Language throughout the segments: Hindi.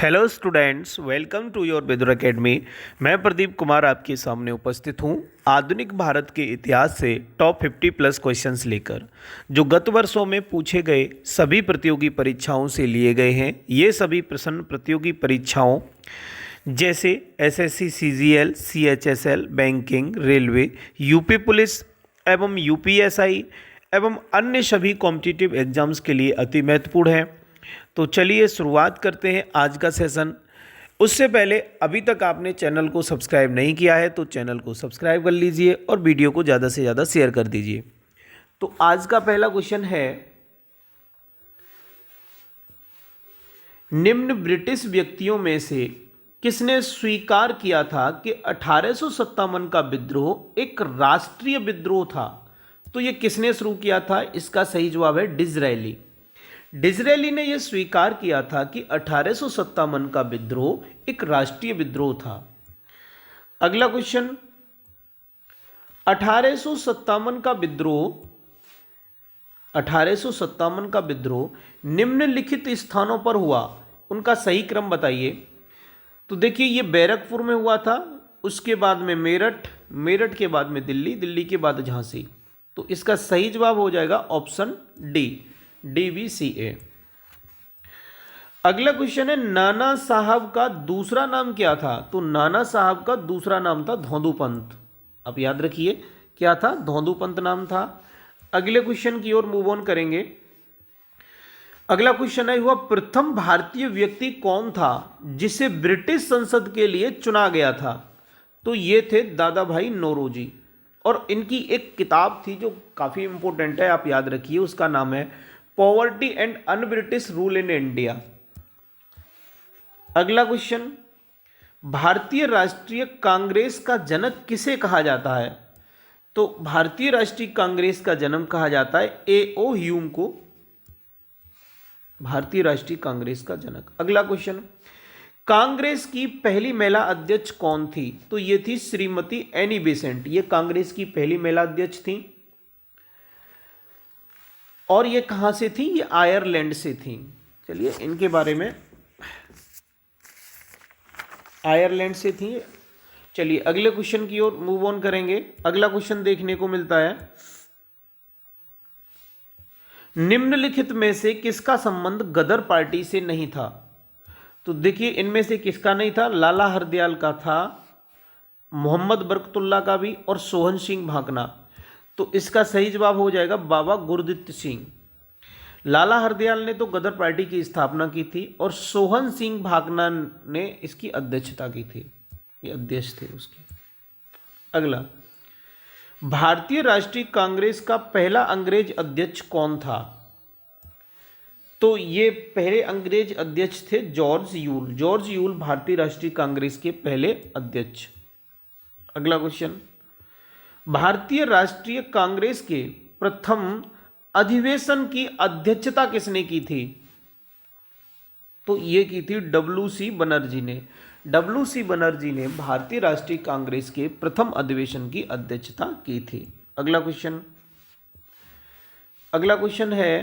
Hello students, welcome to your Bedar academy. मैं प्रदीप कुमार आपके सामने उपस्थित हूँ आधुनिक भारत के इतिहास से टॉप 50 प्लस क्वेश्चंस लेकर, जो गत वर्षों में पूछे गए सभी प्रतियोगी परीक्षाओं से लिए गए हैं। ये सभी प्रश्न प्रतियोगी परीक्षाओं जैसे SSC, CGL, CHSL, banking, railway, UP police एवं यूपीएसआई एवं अन्य सभी कॉम्पिटिटिव एग्जाम्स के लिए अति महत्वपूर्ण है। तो चलिए शुरुआत करते हैं आज का सेशन। उससे पहले अभी तक आपने चैनल को सब्सक्राइब नहीं किया है तो चैनल को सब्सक्राइब कर लीजिए और वीडियो को ज़्यादा से ज़्यादा शेयर कर दीजिए। तो आज का पहला क्वेश्चन है, निम्न ब्रिटिश व्यक्तियों में से किसने स्वीकार किया था कि 1857 का विद्रोह एक राष्ट्रीय विद्रोह था? तो ये किसने शुरू किया था? इसका सही जवाब है डिज़रायली। डिज़रायली ने यह स्वीकार किया था कि 1857 का विद्रोह एक राष्ट्रीय विद्रोह था। अगला क्वेश्चन, 1857 का विद्रोह निम्नलिखित स्थानों पर हुआ, उनका सही क्रम बताइए। तो देखिए, ये बैरकपुर में हुआ था, उसके बाद में मेरठ, मेरठ के बाद में दिल्ली, दिल्ली के बाद झांसी। तो इसका सही जवाब हो जाएगा ऑप्शन डी, DVCA। अगला क्वेश्चन है, नाना साहब का दूसरा नाम क्या था? तो नाना साहब का दूसरा नाम था धोंदूपंत। आप याद रखिए, क्या था? धोंदूपंत नाम था। अगले क्वेश्चन की ओर मूव ऑन करेंगे। अगला क्वेश्चन है, वह प्रथम भारतीय व्यक्ति कौन था जिसे ब्रिटिश संसद के लिए चुना गया था? तो ये थे दादा भाई नौरोजी, और इनकी एक किताब थी जो काफ़ी इंपॉर्टेंट है, आप याद रखिए, उसका नाम है poverty and un British rule in India. अगला क्वेश्चन, भारतीय राष्ट्रीय कांग्रेस का जनक किसे कहा जाता है? तो भारतीय राष्ट्रीय कांग्रेस का जन्म कहा जाता है A.O. ह्यूम को, भारतीय राष्ट्रीय कांग्रेस का जनक। अगला क्वेश्चन, कांग्रेस की पहली महिला अध्यक्ष कौन थी? तो ये थी श्रीमती एनी बेसेंट। ये कांग्रेस की पहली महिला अध्यक्ष थी, और ये कहां से थी? ये आयरलैंड से थी। चलिए, इनके बारे में, आयरलैंड से थी। चलिए अगले क्वेश्चन की ओर मूव ऑन करेंगे। अगला क्वेश्चन देखने को मिलता है, निम्नलिखित में से किसका संबंध गदर पार्टी से नहीं था? तो देखिए, इनमें से किसका नहीं था? लाला हरदयाल का था, मोहम्मद बरकतुल्ला का भी, और सोहन सिंह भाकना। तो इसका सही जवाब हो जाएगा बाबा गुरदित्त सिंह। लाला हरदयाल ने तो गदर पार्टी की स्थापना की थी, और सोहन सिंह भाकना ने इसकी अध्यक्षता की थी, ये अध्यक्ष थे उसके। अगला, भारतीय राष्ट्रीय कांग्रेस का पहला अंग्रेज अध्यक्ष कौन था? तो ये पहले अंग्रेज अध्यक्ष थे जॉर्ज यूल। जॉर्ज यूल भारतीय राष्ट्रीय कांग्रेस के पहले अध्यक्ष। अगला क्वेश्चन, भारतीय राष्ट्रीय कांग्रेस के प्रथम अधिवेशन की अध्यक्षता किसने की थी? तो ये की थी WC बनर्जी ने। WC बनर्जी ने भारतीय राष्ट्रीय कांग्रेस के प्रथम अधिवेशन की अध्यक्षता की थी। अगला क्वेश्चन है,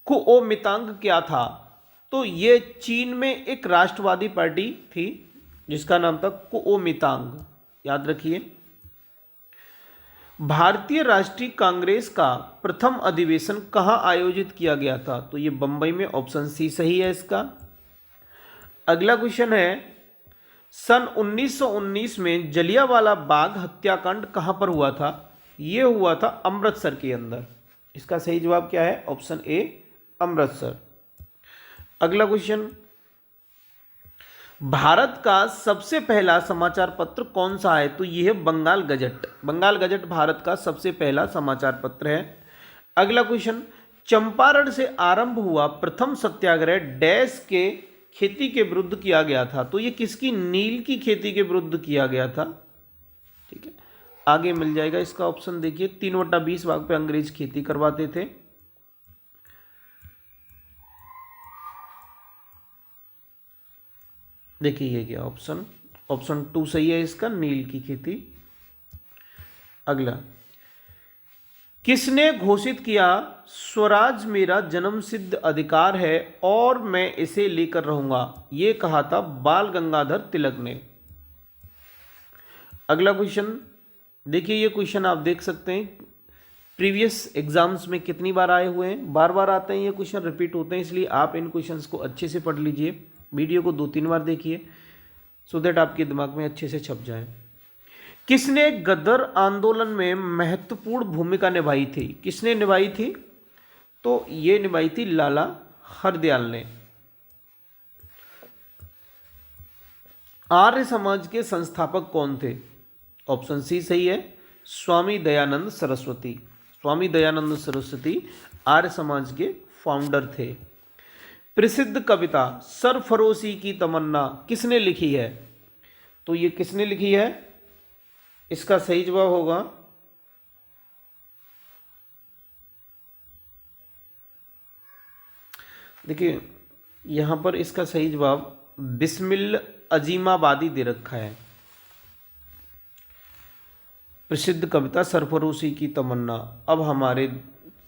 कुओमितांग क्या था? तो ये चीन में एक राष्ट्रवादी पार्टी थी जिसका नाम था कुओमितांग, याद रखिए। भारतीय राष्ट्रीय कांग्रेस का प्रथम अधिवेशन कहाँ आयोजित किया गया था? तो ये बंबई में, ऑप्शन सी सही है इसका। अगला क्वेश्चन है, सन 1919 में जलियांवाला बाग हत्याकांड कहाँ पर हुआ था? ये हुआ था अमृतसर के अंदर। इसका सही जवाब क्या है? Option A, Amritsar. अगला क्वेश्चन, भारत का सबसे पहला समाचार पत्र कौन सा है? तो यह है बंगाल गजट। बंगाल गजट भारत का सबसे पहला समाचार पत्र है। अगला क्वेश्चन, चंपारण से आरंभ हुआ प्रथम सत्याग्रह डैश के खेती के विरुद्ध किया गया था? तो ये किसकी? नील की खेती के विरुद्ध किया गया था। ठीक है, आगे मिल जाएगा इसका ऑप्शन। देखिए, 3/20 भाग पे अंग्रेज खेती करवाते थे। देखिए ये क्या ऑप्शन, ऑप्शन 2 सही है इसका, नील की खेती। अगला, किसने घोषित किया स्वराज मेरा जन्मसिद्ध अधिकार है और मैं इसे लेकर रहूंगा? ये कहा था बाल गंगाधर तिलक ने। अगला क्वेश्चन देखिए, ये क्वेश्चन आप देख सकते हैं प्रीवियस एग्जाम्स में कितनी बार आए हुए हैं, बार बार आते हैं ये क्वेश्चन, रिपीट होते हैं, इसलिए आप इन क्वेश्चंस को अच्छे से पढ़ लीजिए, वीडियो को 2-3 बार देखिए सो दैट आपके दिमाग में अच्छे से छप जाए। किसने गदर आंदोलन में महत्वपूर्ण भूमिका निभाई थी? किसने निभाई थी? तो ये निभाई थी लाला हरदयाल ने। आर्य समाज के संस्थापक कौन थे? ऑप्शन सी सही है, स्वामी दयानंद सरस्वती। स्वामी दयानंद सरस्वती आर्य समाज के फाउंडर थे। प्रसिद्ध कविता सरफरोशी की तमन्ना किसने लिखी है? तो ये किसने लिखी है? इसका सही जवाब होगा देखिए यहां पर इसका सही जवाब बिस्मिल अजीमाबादी दे रखा है। प्रसिद्ध कविता सरफरोशी की तमन्ना। अब हमारे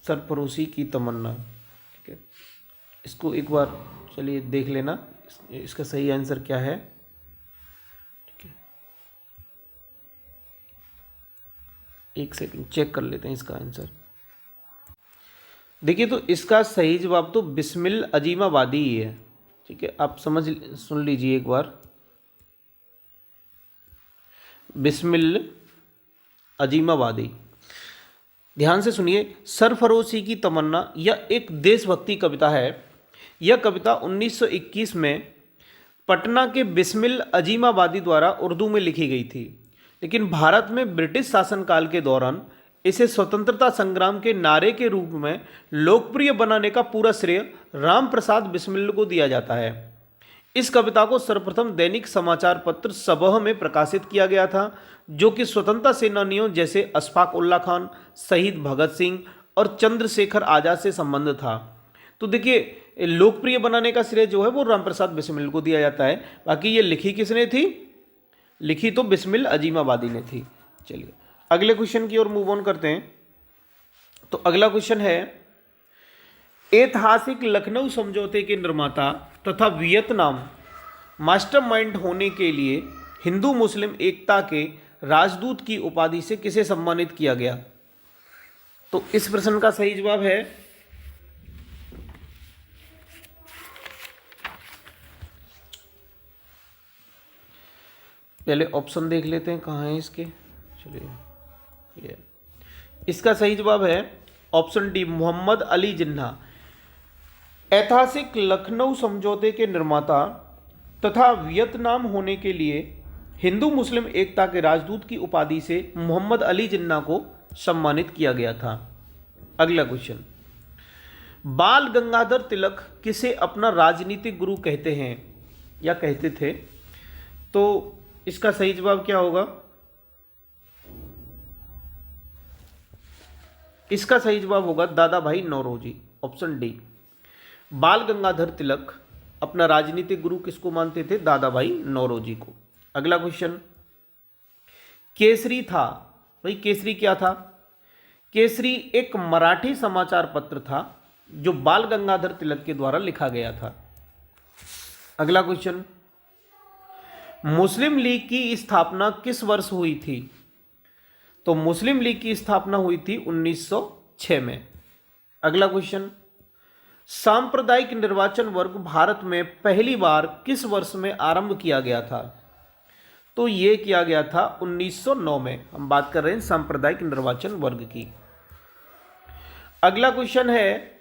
सरफरोशी की तमन्ना, ठीक है, इसको एक बार चलिए देख लेना इसका सही आंसर क्या है। ठीक है, एक सेकंड चेक कर लेते हैं इसका आंसर। देखिए तो इसका सही जवाब तो बिस्मिल अजीमाबादी ही है। ठीक है, आप सुन लीजिए एक बार, बिस्मिल अजीमाबादी। ध्यान से सुनिए, सरफरोशी की तमन्ना यह एक देशभक्ति कविता है। यह कविता 1921 में पटना के बिस्मिल अजीमाबादी द्वारा उर्दू में लिखी गई थी, लेकिन भारत में ब्रिटिश शासनकाल के दौरान इसे स्वतंत्रता संग्राम के नारे के रूप में लोकप्रिय बनाने का पूरा श्रेय राम प्रसाद बिस्मिल को दिया जाता है। इस कविता को सर्वप्रथम दैनिक समाचार पत्र सबह में प्रकाशित किया गया था, जो कि स्वतंत्रता सेनानियों जैसे अशफाक उल्ला खान, शहीद भगत सिंह और चंद्रशेखर आजाद से संबंध था। तो देखिए लोकप्रिय बनाने का श्रेय जो है वो राम प्रसाद बिस्मिल को दिया जाता है। बाकी ये लिखी किसने थी? लिखी तो बिस्मिल अजीमाबादी ने थी। चलिए अगले क्वेश्चन की ओर मूव ऑन करते हैं। तो अगला क्वेश्चन है, ऐतिहासिक लखनऊ समझौते के निर्माता तथा वियतनाम मास्टरमाइंड होने के लिए हिंदू मुस्लिम एकता के राजदूत की उपाधि से किसे सम्मानित किया गया? तो इस प्रश्न का सही जवाब है पहले ऑप्शन देख लेते हैं कहाँ है इसके। चलिए ये इसका सही जवाब है ऑप्शन डी, मोहम्मद अली जिन्ना। ऐतिहासिक लखनऊ समझौते के निर्माता तथा वियतनाम होने के लिए हिंदू मुस्लिम एकता के राजदूत की उपाधि से मोहम्मद अली जिन्ना को सम्मानित किया गया था। अगला क्वेश्चन, बाल गंगाधर तिलक किसे अपना राजनीतिक गुरु कहते हैं या कहते थे? तो इसका सही जवाब क्या होगा? इसका सही जवाब होगा दादा भाई नौरोजी, ऑप्शन डी। बाल गंगाधर तिलक अपना राजनीतिक गुरु किसको मानते थे? दादा भाई नौरोजी को। अगला क्वेश्चन, केसरी था, भाई केसरी क्या था? केसरी एक मराठी समाचार पत्र था जो बाल गंगाधर तिलक के द्वारा लिखा गया था। अगला क्वेश्चन, मुस्लिम लीग की स्थापना किस वर्ष हुई थी? तो मुस्लिम लीग की स्थापना हुई थी 1906 में। अगला क्वेश्चन, सांप्रदायिक निर्वाचन वर्ग भारत में पहली बार किस वर्ष में आरंभ किया गया था? तो यह किया गया था 1909 में। हम बात कर रहे हैं सांप्रदायिक निर्वाचन वर्ग की। अगला क्वेश्चन है,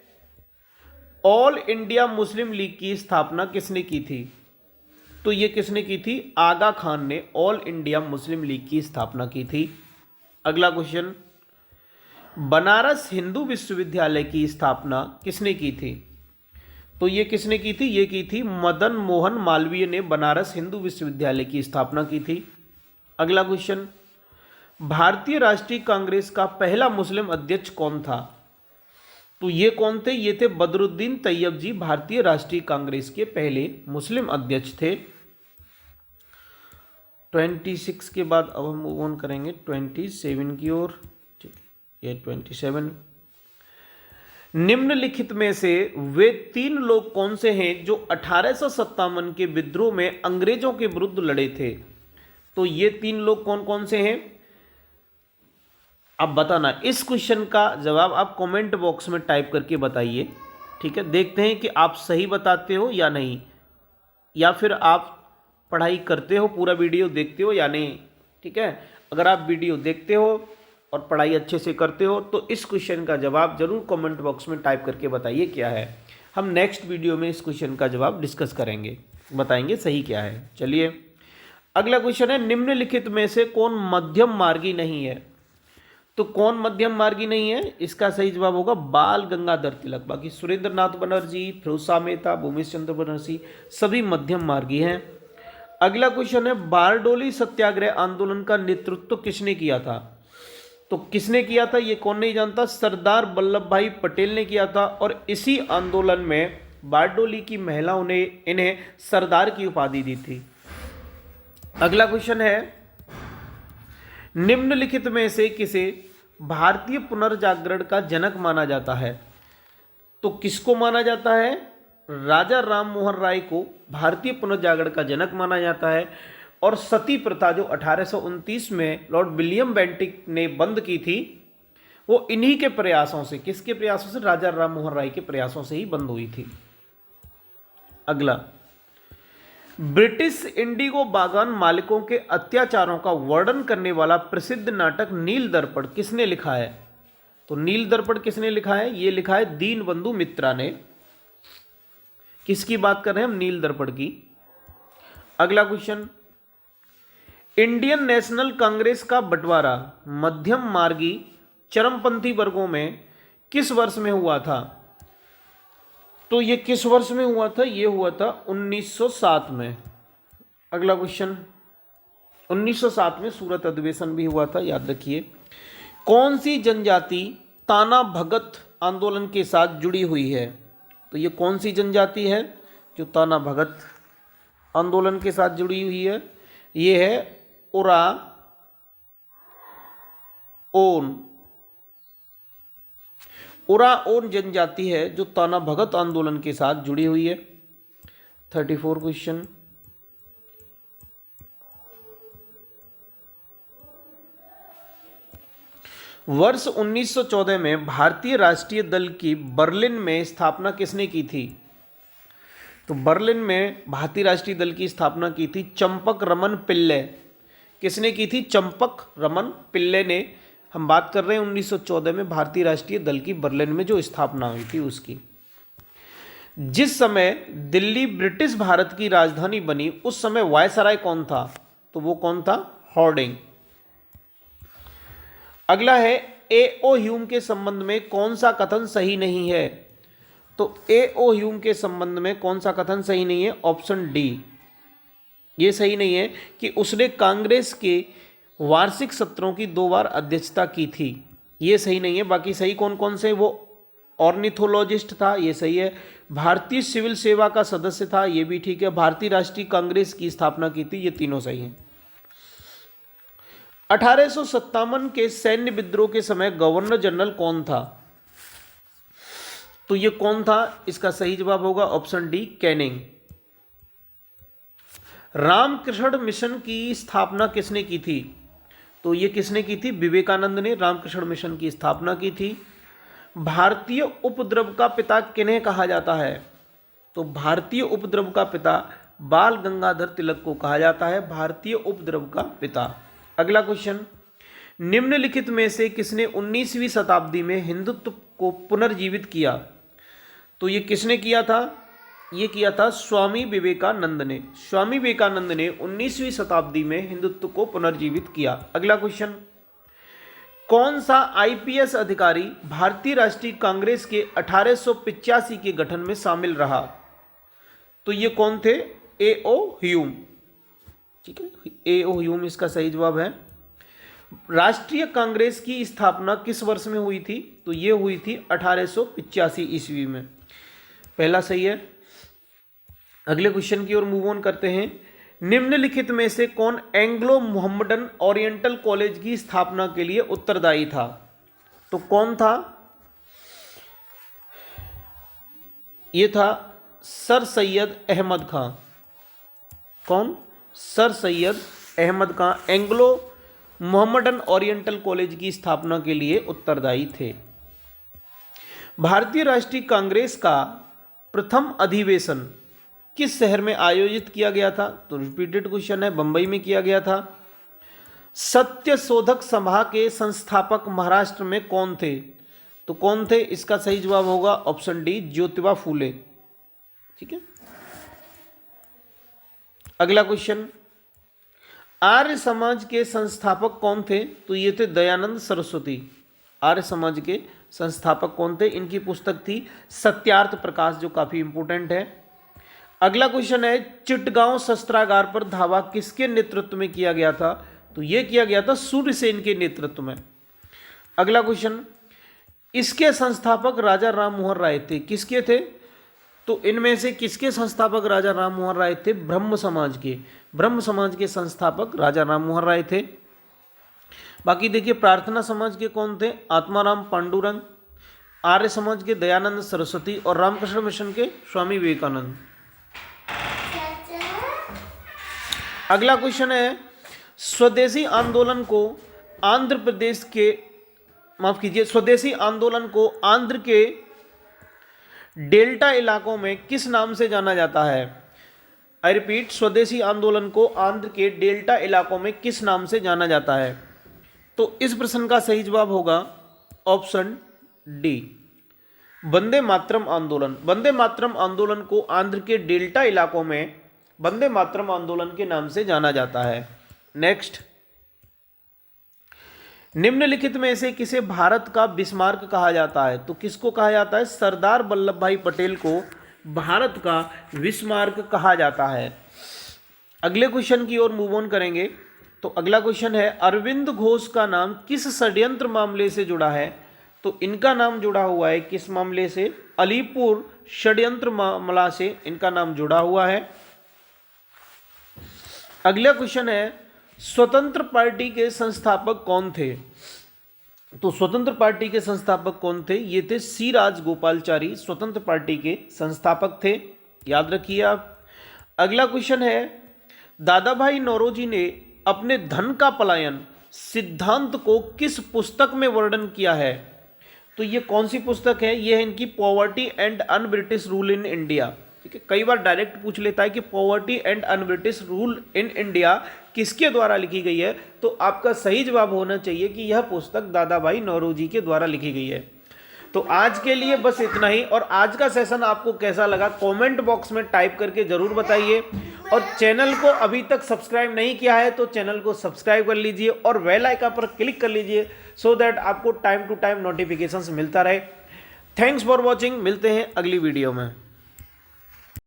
ऑल इंडिया मुस्लिम लीग की स्थापना किसने की थी? तो यह किसने की थी? आगा खान ने ऑल इंडिया मुस्लिम लीग की स्थापना की थी। अगला क्वेश्चन, बनारस हिंदू विश्वविद्यालय की स्थापना किसने की थी? तो ये किसने की थी? ये की थी मदन मोहन मालवीय ने बनारस हिंदू विश्वविद्यालय की स्थापना की थी। अगला क्वेश्चन, भारतीय राष्ट्रीय कांग्रेस का पहला मुस्लिम अध्यक्ष कौन था? तो ये कौन थे? ये थे बदरुद्दीन तैयब जी, भारतीय राष्ट्रीय कांग्रेस के पहले मुस्लिम अध्यक्ष थे। 26 के बाद अब हम मूव ऑन करेंगे 27 की ओर। ठीक है, ये 27। निम्नलिखित में से वे 3 लोग कौन से हैं जो 1857 के विद्रोह में अंग्रेजों के विरुद्ध लड़े थे? तो ये 3 लोग कौन कौन से हैं आप बताना। इस क्वेश्चन का जवाब आप कमेंट बॉक्स में टाइप करके बताइए। ठीक है, देखते हैं कि आप सही बताते हो या नहीं, या फिर आप पढ़ाई करते हो, पूरा वीडियो देखते हो या नहीं। ठीक है, अगर आप वीडियो देखते हो और पढ़ाई अच्छे से करते हो तो इस क्वेश्चन का जवाब जरूर कमेंट बॉक्स में टाइप करके बताइए क्या है। हम नेक्स्ट वीडियो में इस क्वेश्चन का जवाब डिस्कस करेंगे, बताएंगे सही क्या है। चलिए अगला क्वेश्चन है, निम्नलिखित में से कौन मध्यम मार्गी नहीं है? तो कौन मध्यम मार्गी नहीं है? इसका सही जवाब होगा बाल गंगाधर तिलक। बाकी सुरेंद्र नाथ बनर्जी, फिरोज शाह मेहता, भूमेश चंद्र बनर्जी सभी मध्यम मार्गी हैं। अगला क्वेश्चन है, बारडोली सत्याग्रह आंदोलन का नेतृत्व किसने किया था? तो किसने किया था ये कौन नहीं जानता? सरदार वल्लभ भाई पटेल ने किया था। और इसी आंदोलन में बारडोली की महिलाओं ने इन्हें सरदार की उपाधि दी थी। अगला क्वेश्चन है, निम्नलिखित में से किसे भारतीय पुनर्जागरण का जनक माना जाता है? तो किसको माना जाता है? राजा राम मोहन राय को भारतीय पुनर्जागरण का जनक माना जाता है। और सती प्रथा जो 1829 में लॉर्ड विलियम बेंटिक ने बंद की थी, वो इन्हीं के प्रयासों से, किसके प्रयासों से? राजा राम मोहन राय के प्रयासों से ही बंद हुई थी। अगला, ब्रिटिश इंडिगो बागान मालिकों के अत्याचारों का वर्णन करने वाला प्रसिद्ध नाटक नील दर्पण किसने लिखा है? तो नील दर्पण किसने लिखा है? ये लिखा है दीनबंधु मित्रा ने। किसकी बात कर रहे हैं हम? नील दर्पण की। अगला क्वेश्चन, इंडियन नेशनल कांग्रेस का बंटवारा मध्यम मार्गी चरमपंथी वर्गों में किस वर्ष में हुआ था? तो ये किस वर्ष में हुआ था? ये हुआ था 1907 में। अगला क्वेश्चन, 1907 में सूरत अधिवेशन भी हुआ था, याद रखिए। कौन सी जनजाति ताना भगत आंदोलन के साथ जुड़ी हुई है? तो ये कौन सी जनजाति है जो ताना भगत आंदोलन के साथ जुड़ी हुई है? ये है ओराओन जनजाति है जो ताना भगत आंदोलन के साथ जुड़ी हुई है। 34 क्वेश्चन, वर्ष 1914 में भारतीय राष्ट्रीय दल की बर्लिन में स्थापना किसने की थी? तो बर्लिन में भारतीय राष्ट्रीय दल की स्थापना की थी चंपक रमन पिल्ले। किसने की थी? चंपक रमन पिल्ले ने। हम बात कर रहे हैं 1914 में भारतीय राष्ट्रीय दल की बर्लिन में जो स्थापना हुई थी उसकी। जिस समय दिल्ली ब्रिटिश भारत की राजधानी बनी उस समय वायसराय कौन था? तो वो कौन था? हॉर्डिंग। अगला है, ए.ओ. ह्यूम के संबंध में कौन सा कथन सही नहीं है? तो ए.ओ. ह्यूम के संबंध में कौन सा कथन सही नहीं है? ऑप्शन डी, ये सही नहीं है कि उसने कांग्रेस के वार्षिक सत्रों की 2 बार अध्यक्षता की थी, ये सही नहीं है। बाकी सही कौन कौन से? वो ऑर्निथोलॉजिस्ट था, ये सही है। भारतीय सिविल सेवा का सदस्य था, ये भी ठीक है। भारतीय राष्ट्रीय कांग्रेस की स्थापना की थी, ये तीनों सही हैं। 1857 के सैन्य विद्रोह के समय गवर्नर जनरल कौन था? तो ये कौन था? इसका सही जवाब होगा option D, Canning. Ramakrishna mission की स्थापना किसने की थी? तो ये किसने की थी? विवेकानंद ने रामकृष्ण मिशन की स्थापना की थी। भारतीय उपद्रव का पिता किन्हें कहा जाता है? तो भारतीय उपद्रव का पिता बाल गंगाधर तिलक को कहा जाता है, भारतीय उपद्रव का पिता। अगला क्वेश्चन, निम्नलिखित में से किसने 19वीं शताब्दी में हिंदुत्व को पुनर्जीवित किया? तो ये किसने किया था? ये किया था स्वामी विवेकानंद ने। स्वामी विवेकानंद ने 19वीं शताब्दी में हिंदुत्व को पुनर्जीवित किया। अगला क्वेश्चन, कौन सा आईपीएस अधिकारी भारतीय राष्ट्रीय कांग्रेस के 1885 के गठन में शामिल रहा? तो ये कौन थे? ए.ओ. ह्यूम। ठीक है, ए.ओ. ह्यूम इसका सही जवाब है। राष्ट्रीय कांग्रेस की स्थापना किस वर्ष में हुई थी? तो ये हुई थी 1885 ईस्वी में। पहला सही है। अगले क्वेश्चन की ओर मूव ऑन करते हैं। निम्नलिखित में से कौन एंग्लो मोहम्मडन ओरिएंटल कॉलेज की स्थापना के लिए उत्तरदायी था? तो कौन था? ये था सर सैयद अहमद खां। कौन? सर सैयद अहमद खां एंग्लो मोहम्मडन ओरिएंटल कॉलेज की स्थापना के लिए उत्तरदायी थे। भारतीय राष्ट्रीय कांग्रेस का प्रथम अधिवेशन किस शहर में आयोजित किया गया था? तो रिपीटेड क्वेश्चन है, बंबई में किया गया था। सत्य शोधक सभा के संस्थापक महाराष्ट्र में कौन थे? तो कौन थे? इसका सही जवाब होगा ऑप्शन डी, ज्योतिबा फूले। ठीक है। अगला क्वेश्चन, आर्य समाज के संस्थापक कौन थे? तो ये थे दयानंद सरस्वती। आर्य समाज के संस्थापक कौन थे? इनकी पुस्तक थी सत्यार्थ प्रकाश, जो काफी इंपोर्टेंट है। अगला क्वेश्चन है, चिटगांव शस्त्रागार पर धावा किसके नेतृत्व में किया गया था? तो यह किया गया था सूर्यसेन के नेतृत्व में। अगला क्वेश्चन, इसके संस्थापक राजा राम मोहन राय थे। किसके थे? तो इनमें से किसके संस्थापक राजा राम मोहन राय थे? ब्रह्म समाज के। ब्रह्म समाज के संस्थापक राजा राम मोहन राय थे। बाकी देखिए, प्रार्थना समाज के कौन थे? आत्माराम पांडुरंग। आर्य समाज के दयानंद सरस्वती और रामकृष्ण मिशन के स्वामी विवेकानंद। अगला क्वेश्चन है, स्वदेशी आंदोलन को आंध्र प्रदेश के, माफ कीजिए, स्वदेशी आंदोलन को आंध्र के डेल्टा इलाकों में किस नाम से जाना जाता है? आई रिपीट, स्वदेशी आंदोलन को आंध्र के डेल्टा इलाकों में किस नाम से जाना जाता है? तो इस प्रश्न का सही जवाब होगा ऑप्शन डी, वंदे मातरम आंदोलन। वंदे मातरम आंदोलन को आंध्र के डेल्टा इलाकों में वंदे मातरम आंदोलन के नाम से जाना जाता है। नेक्स्ट, निम्नलिखित में से किसे भारत का बिस्मार्क कहा जाता है? तो किसको कहा जाता है? सरदार वल्लभ भाई पटेल को भारत का बिस्मार्क कहा जाता है। अगले क्वेश्चन की ओर मूव ऑन करेंगे। तो अगला क्वेश्चन है, अरविंद घोष का नाम किस षड्यंत्र मामले से जुड़ा है? तो इनका नाम जुड़ा हुआ है किस मामले से? अलीपुर षड्यंत्र मामला से इनका नाम जुड़ा हुआ है। अगला क्वेश्चन है, स्वतंत्र पार्टी के संस्थापक कौन थे? तो स्वतंत्र पार्टी के संस्थापक कौन थे? ये थे सी राजगोपालचारी, स्वतंत्र पार्टी के संस्थापक थे, याद रखिए आप। अगला क्वेश्चन है, दादा भाई नौरोजी ने अपने धन का पलायन सिद्धांत को किस पुस्तक में वर्णन किया है? तो ये कौन सी पुस्तक है? ये है इनकी poverty and un British rule in India. ठीक है, कई बार डायरेक्ट पूछ लेता है कि poverty and un British rule in India किसके द्वारा लिखी गई है? तो आपका सही जवाब होना चाहिए कि यह पुस्तक दादा भाई नौरोजी के द्वारा लिखी गई है। तो आज के लिए बस इतना ही, और आज का सेशन आपको कैसा लगा कमेंट बॉक्स में टाइप करके जरूर बताइए। और चैनल को अभी तक सब्सक्राइब नहीं किया है तो चैनल को सब्सक्राइब कर लीजिए और बेल आइकन पर क्लिक कर लीजिए, सो दैट आपको टाइम टू टाइम नोटिफिकेशंस मिलता रहे। थैंक्स फॉर वॉचिंग, मिलते हैं अगली वीडियो में।